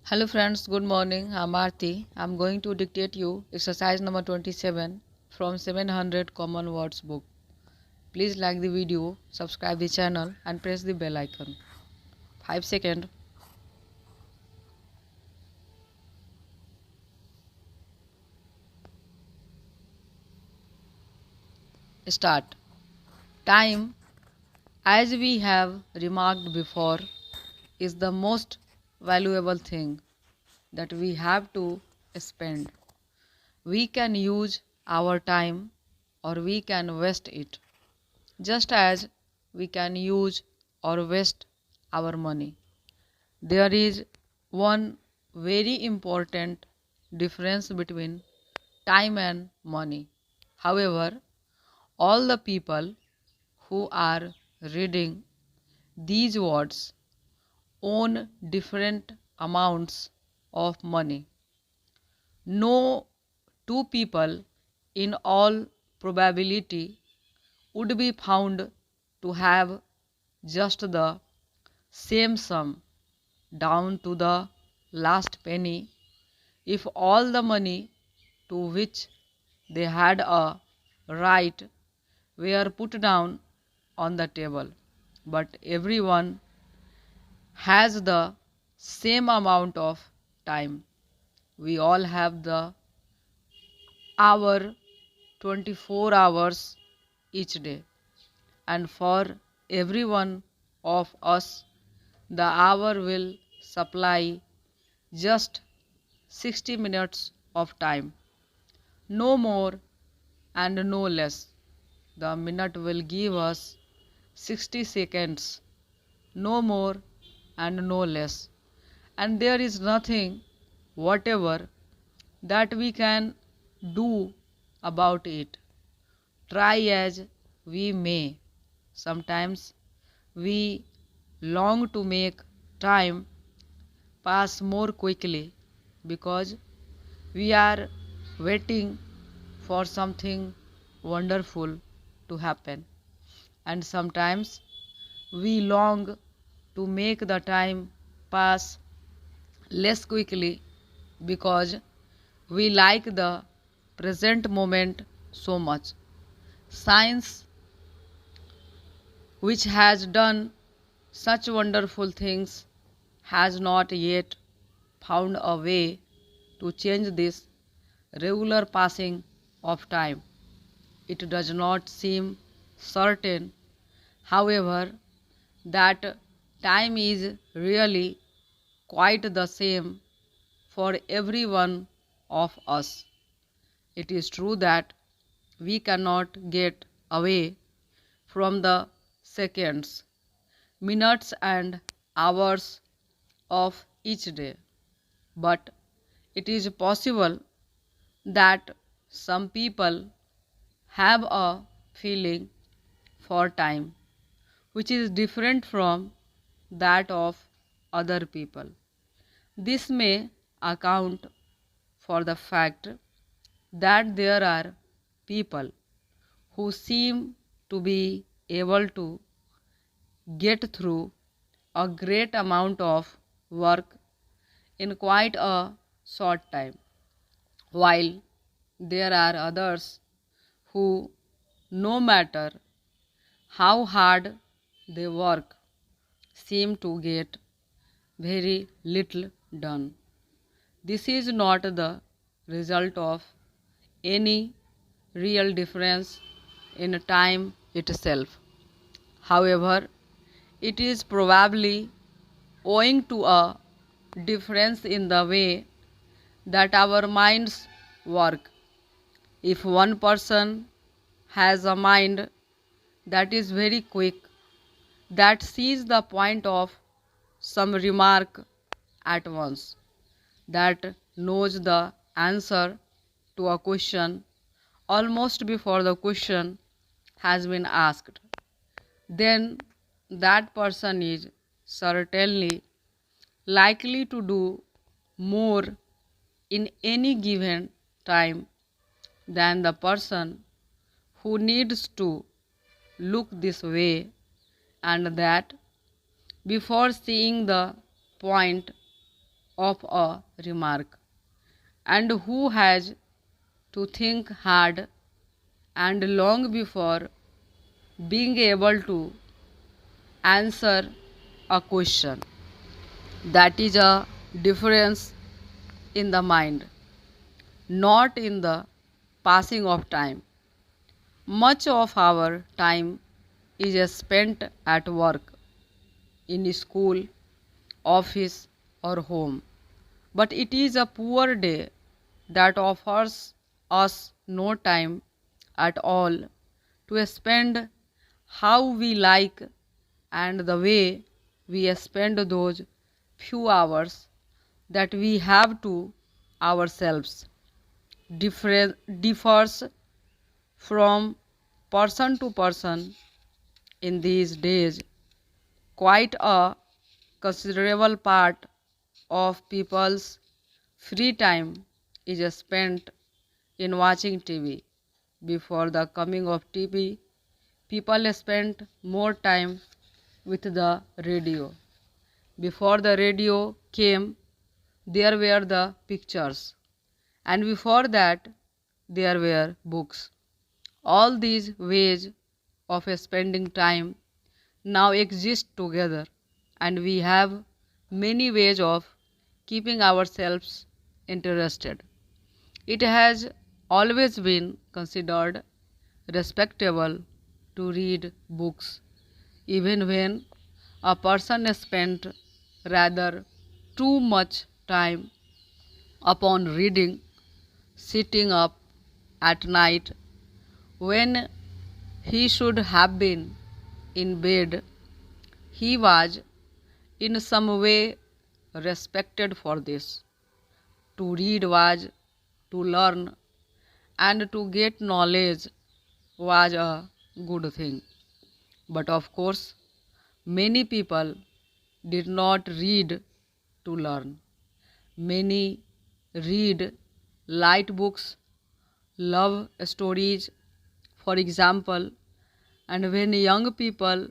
Hello friends, good morning. I'm Aarti. I'm going to dictate you exercise number 27 from 700 Common Words book. Please like the video, subscribe the channel and press the bell icon. 5 seconds. Start. Time, as we have remarked before, is the most valuable thing that we have to spend. We can use our time or we can waste it, just as we can use or waste our money. There is one very important difference between time and money. However, all the people who are reading these words own different amounts of money. No two people in all probability would be found to have just the same sum down to the last penny if all the money to which they had a right were put down on the table. But everyone has the same amount of time. We all have the hour 24 hours each day, and for every one of us the hour will supply just 60 minutes of time, no more and no less. The minute will give us 60 seconds, no more and no less. And there is nothing whatever that we can do about it. Try as we may. Sometimes we long to make time pass more quickly because we are waiting for something wonderful to happen. And sometimes we long to make the time pass less quickly because we like the present moment so much. Science, which has done such wonderful things, has not yet found a way to change this regular passing of time. It does not seem certain, however, that time is really quite the same for every one of us. It is true that we cannot get away from the seconds, minutes, and hours of each day, but it is possible that some people have a feeling for time which is different from that of other people. This may account for the fact that there are people who seem to be able to get through a great amount of work in quite a short time, while there are others who, no matter how hard they work, seem to get very little done. This is not the result of any real difference in time itself. However, it is probably owing to a difference in the way that our minds work. If one person has a mind that is very quick, that sees the point of some remark at once, that knows the answer to a question almost before the question has been asked, then that person is certainly likely to do more in any given time than the person who needs to look this way and that, before seeing the point, he has already forgotten the answer. This is true, and it is true that some people have a feeling for time which is different from that of others. The point before seeing the point of a remark, and who has to think hard and long before being able to answer a question. That is a difference in the mind, not in the passing of time. Much of our time is spent at work, in school, office, or home. But it is a poor day that offers us no time at all to spend how we like, and the way we spend those few hours that we have to ourselves differs from person to person. In these days, quite a considerable part of people's free time is spent in watching TV. Before the coming of TV, people spent more time with the radio. Before the radio came, there were the pictures, and before that, there were books. All these ways of spending time now exist together, and we have many ways of keeping ourselves interested. It has always been considered respectable to read books, even when a person spent rather too much time upon reading, sitting up at night when he should have been in bed. He was in some way respected for this. To read was to learn, and to get knowledge was a good thing. But of course, many people did not read to learn. Many read light books, love stories, for example, and when young people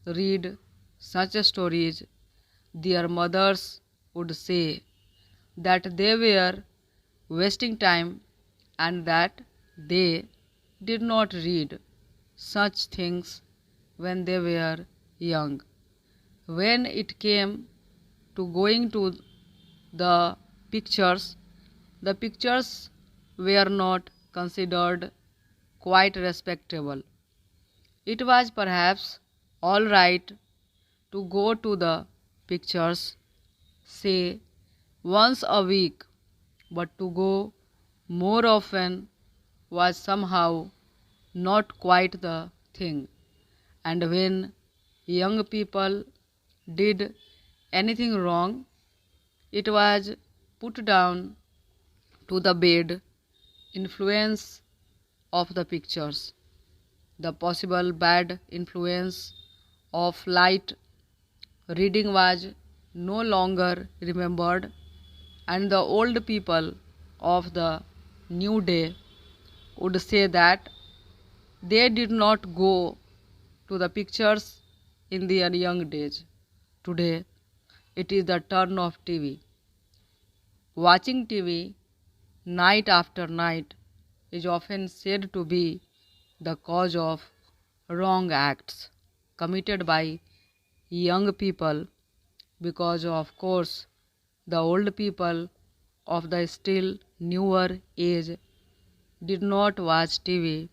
read such stories, their mothers would say that they were wasting time and that they did not read such things when they were young. When it came to going to the pictures were not considered quite respectable. It was perhaps all right to go to the pictures, say, once a week, but to go more often was somehow not quite the thing. And when young people did anything wrong, it was put down to the bad influence of the pictures. The possible bad influence of light reading was no longer remembered, and the old people of the new day would say that they did not go to the pictures in their young days. Today, it is the turn of TV. Watching TV night after night is often said to be the cause of wrong acts committed by young people, because of course the old people of the still newer age did not watch TV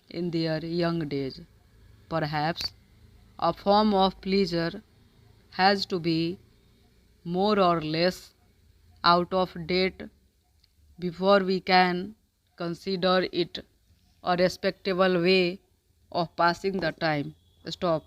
in their young days. Perhaps a form of pleasure has to be more or less out of date before we can consider it a respectable way of passing the time. Stop.